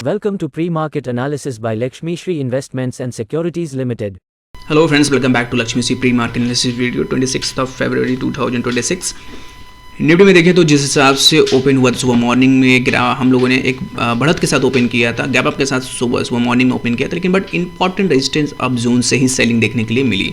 Welcome to Pre-Market Analysis by Lakshmi Shri Investments and Securities Limited. Hello friends, welcome back to Lakshmi Shri Pre-Market Analysis video 26th of February 2026। Nifty में देखें तो जिस हिसाब से open हुआ सुबह morning में हम लोगों ने एक बढ़त के साथ ओपन किया था, गैप अप के साथ सुबह मॉर्निंग में ओपन किया था, लेकिन but important resistance up zone से ही सेलिंग देखने के लिए मिली।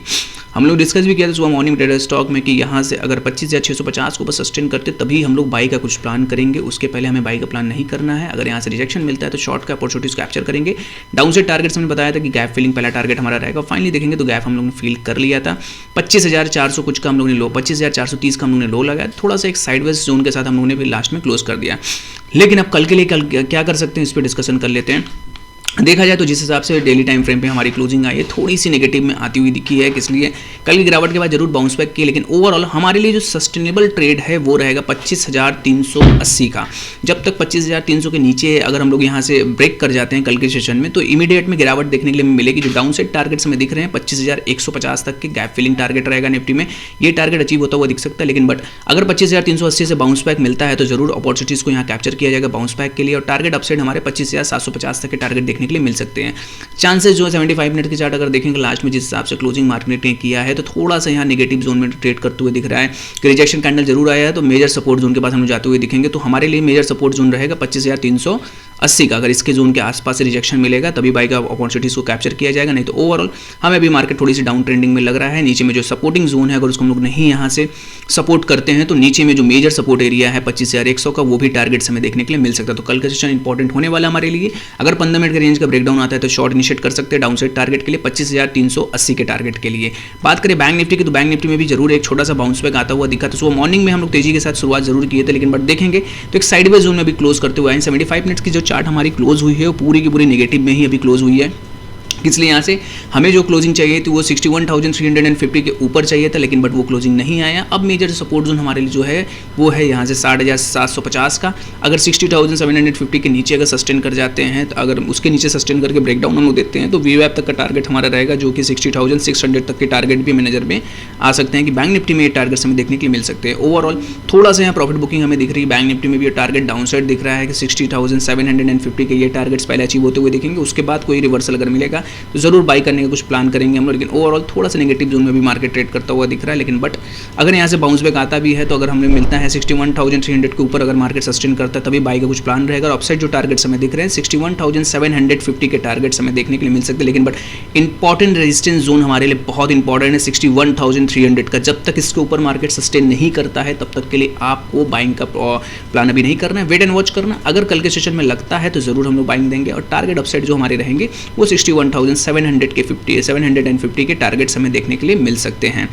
हम लोग डिस्कस भी किया था सुबह मॉर्निंग ट्रेडर स्टॉक में कि यहाँ से अगर 25,650 को बस सस्टेन करते तभी हम लोग बाई का कुछ प्लान करेंगे, उसके पहले हमें बाई का प्लान नहीं करना है। अगर यहाँ से रिजेक्शन मिलता है तो शॉर्ट का अपॉर्चुनिटीज कैप्चर करेंगे। डाउन साइड टारगेट्स हमने बताया था कि गैप फिलिंग पहला टारगेट हमारा रहेगा। फाइनली देखेंगे तो गैप हम लोग ने फिल कर लिया था। 25,400 कुछ का हम लोग ने लो, 25,430 का हम लोग ने लो लगाया। थोड़ा सा एक साइडवेज जोन के साथ हम लोगों ने फिर लास्ट में क्लोज कर दिया। लेकिन अब कल के लिए क्या कर सकते हैं, इस पर डिस्कशन कर लेते हैं। देखा जाए तो जिस हिसाब से डेली टाइम फ्रेम पे हमारी क्लोजिंग आई है थोड़ी सी नेगेटिव में आती हुई दिखी है, इसलिए कल की गिरावट के बाद जरूर बाउंस बैक की, लेकिन ओवरऑल हमारे लिए जो सस्टेनेबल ट्रेड है वो रहेगा 25,380 का। जब तक 25,300 के नीचे अगर हम लोग यहाँ से ब्रेक कर जाते हैं कल के सेशन में तो इमीडिएट में गिरावट देखने के लिए मिलेगी। जो डाउन साइड टारगेट्स हमें दिख रहे हैं 25,150 तक के गैप फिलिंग टारगेट रहेगा निफ्टी में, ये टारगेट अचीव होता हुआ दिख सकता है। लेकिन बट अगर 25,380 से बाउंस बैक मिलता है तो जरूर अपॉर्चुनिटीज को यहाँ कैप्चर किया जाएगा बाउंस बैक के लिए, और टारगेट अपसाइड हमारे 25,750 तक के टारगेट देखने के लिए मिल सकते हैं। चांसेस जो है 75 मिनट की चार्ट अगर देखेंगे लास्ट में जिस हिसाब से क्लोजिंग मार्केट ने किया है तो थोड़ा सा यहाँ नेगेटिव जोन में ट्रेड करते हुए दिख रहा है कि रिजेक्शन कैंडल जरूर आया है, तो मेजर सपोर्ट जोन के पास हम जाते हुए दिखेंगे। तो हमारे लिए मेजर सपोर्ट जोन रहेगा 25,380 का। अगर इसके जोन के आसपास से रिजेक्शन मिलेगा तभी बाई का अपॉर्चुनिटीज को कैप्चर किया जाएगा, नहीं तो ओवरऑल हमें अभी मार्केट थोड़ी सी डाउन ट्रेंडिंग में लग रहा है। नीचे में जो सपोर्टिंग जोन है अगर उसको हम लोग नहीं यहाँ से सपोर्ट करते हैं तो नीचे में जो मेजर सपोर्ट एरिया है 25,100 का वो भी टारगेट्स हमें देखने के लिए मिल सकता है। तो कल का सेशन इंपॉर्टेंट होने वाला हमारे लिए। अगर 15 मिनट के रेंज का ब्रेकडाउन आता है तो शॉर्ट इनिशिएट कर सकते हैं डाउन साइड टारगेट के लिए 25,380 के टारगेट के लिए। बात करें बैंक निफ्टी की तो बैंक निफ्टी में भी जरूर एक छोटा सा बाउंस बैक आता हुआ दिखा। तो सुबह मॉर्निंग में हम लोग तेजी के साथ शुरुआत जरूर किए थे, लेकिन बट देखेंगे तो एक साइडवेज जोन में भी क्लोज करते हुए आए। 75 मिनट्स की जो चार्ट हमारी क्लोज हुई है वो पूरी की पूरी नेगेटिव में ही अभी क्लोज हुई है, इसलिए यहाँ से हमें जो क्लोजिंग चाहिए थी वो 61,350 के ऊपर चाहिए था, लेकिन बट वो क्लोजिंग नहीं आया। अब मेजर सपोर्ट जोन हमारे लिए जो है वो है यहाँ से 60,750 का। अगर 60,750 के नीचे अगर सस्टेन कर जाते हैं तो अगर उसके नीचे सस्टेन करके ब्रेकडाउन हम लोग देते हैं तो वीवैप तक का टारगेट हमारा रहेगा, जो कि 60,600 तक के टारगेट भी हमें नजर में आ सकते हैं कि बैंक निफ्टी में ये टारगेट्स हमें देखने के लिए मिल सकते हैं। ओवरऑल थोड़ा सा यहाँ प्रॉफिट बुकिंग हमें दिख रही है। बैंक निफ्टी में भी ये टारगेट डाउन साइड दिख रहा है कि 60,750 के ये टारगेट्स पहले अचीव होते हुए दिखेंगे। उसके बाद कोई रिवर्सल अगर मिलेगा तो जरूर बाई करने का कुछ प्लान करेंगे हम लोग, लेकिन ओवरऑल थोड़ा सा नेगेटिव जोन में भी मार्केट ट्रेड करता हुआ दिख रहा है। लेकिन बट अगर यहाँ से बाउंस बैक आता भी है तो अगर हमें मिलता है 61,300 के ऊपर अगर मार्केट सस्टेन करता है तभी बाई का कुछ प्लान रहेगा। और अपसाइड जो टारगेट्स हमें दिख रहे हैं 61,750 के टारगेट्स हमें देखने के लिए मिल सकते हैं। लेकिन बट इंपॉर्टेंट रेजिस्टेंस जोन हमारे लिए बहुत इंपॉर्टेंट है 61,300 का। जब तक इसके ऊपर मार्केट सस्टेन नहीं करता है तब तक के लिए आपको बाइंग का प्लान अभी नहीं करना है, वेट एंड वॉच करना। अगर कल के सेशन में लगता है तो जरूर हम लोग बाइंग देंगे, और टारगेट अपसाइड जो हमारे रहेंगे वो 61,750 के टारगेट्स हमें देखने के लिए मिल सकते हैं।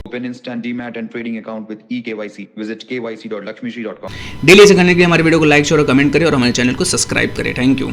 Open instant demat and trading account with eKYC. Visit kyc.lakshmishri.com. Daily ऐसे करने के लिए हमारे वीडियो को लाइक शेयर और कमेंट करें और हमारे चैनल को सब्सक्राइब करें। Thank you.